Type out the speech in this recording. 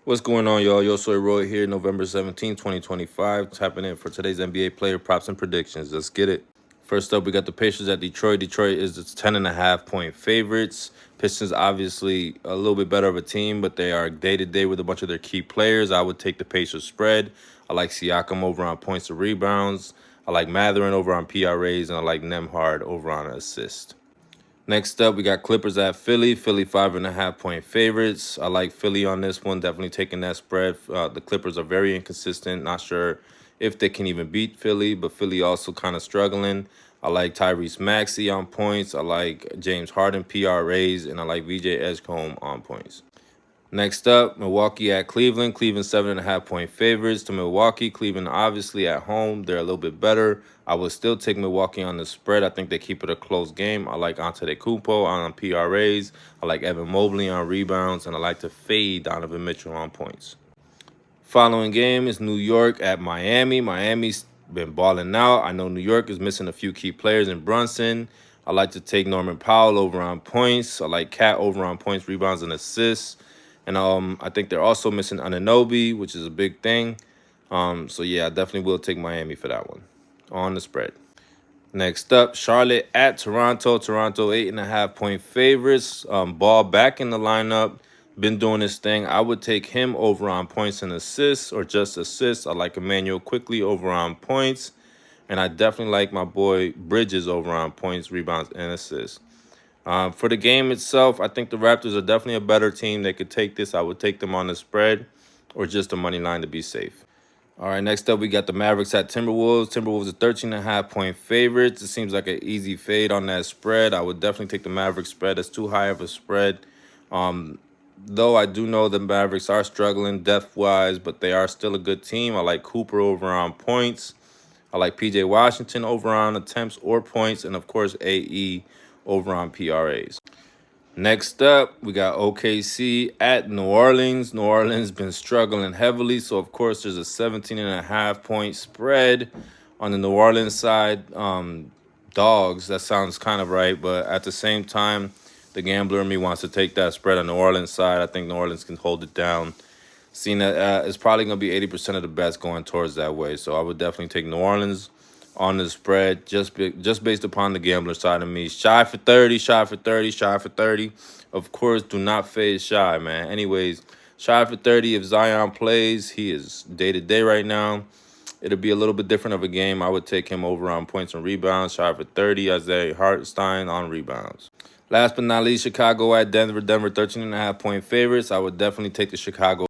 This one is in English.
What's going on, y'all? Yo soy Roy here, November 17, 2025. Tapping in for today's NBA player props and predictions. Let's get it. First up, we got the Pacers at Detroit. Detroit is its 10.5-point favorites. Pistons obviously a little bit better of a team, but they are day-to-day with a bunch of their key players. I would take the Pacers spread. I like Siakam over on points and rebounds. I like Matherin over on PRAs, and I like Nembhard over on assists. Next up, we got Clippers at Philly. Philly 5.5-point favorites. I like Philly on this one, definitely taking that spread. The Clippers are very inconsistent. Not sure if they can even beat Philly, but Philly also kind of struggling. I like Tyrese Maxey on points. I like James Harden PRAs, and I like VJ Edgecombe on points. Next up, Milwaukee at Cleveland. Cleveland 7.5-point favorites to Milwaukee. Cleveland obviously at home. They're a little bit better. I would still take Milwaukee on the spread. I think they keep it a close game. I like Antetokounmpo on PRAs. I like Evan Mobley on rebounds. And I like to fade Donovan Mitchell on points. Following game is New York at Miami. Miami's been balling out. I know New York is missing a few key players in Brunson. I like to take Norman Powell over on points. I like Cat over on points, rebounds, and assists. And I think they're also missing Anunoby, which is a big thing. So, yeah, I definitely will take Miami for that one on the spread. Next up, Charlotte at Toronto. Toronto 8.5-point favorites. Ball back in the lineup. Been doing this thing. I would take him over on points and assists or just assists. I like Emmanuel quickly over on points. And I definitely like my boy Bridges over on points, rebounds, and assists. For the game itself, I think the Raptors are definitely a better team. They could take this. I would take them on the spread or just the money line to be safe. All right, next up, we got the Mavericks at Timberwolves. Timberwolves are 13.5-point favorites. It seems like an easy fade on that spread. I would definitely take the Mavericks spread. It's too high of a spread. Though I do know the Mavericks are struggling depth-wise, but they are still a good team. I like Cooper over on points. I like P.J. Washington over on attempts or points. And, of course, A.E. over on PRAs. Next up, we got OKC at New Orleans. New Orleans been struggling heavily, so of course there's a 17.5-point spread on the New Orleans side. Dogs, that sounds kind of right, but at the same time, the gambler in me wants to take that spread on the New Orleans side. I think New Orleans can hold it down. Seeing that it's probably going to be 80% of the bets going towards that way, so I would definitely take New Orleans on the spread, just based upon the gambler side of me. Shy for 30, shy for 30, shy for 30. Of course, do not fade Shy, man. Anyways, shy for 30. If Zion plays, he is day-to-day right now. It'll be a little bit different of a game. I would take him over on points and rebounds. Shy for 30. Isaiah Hartenstein on rebounds. Last but not least, Chicago at Denver. Denver 13.5-point favorites. I would definitely take the Chicago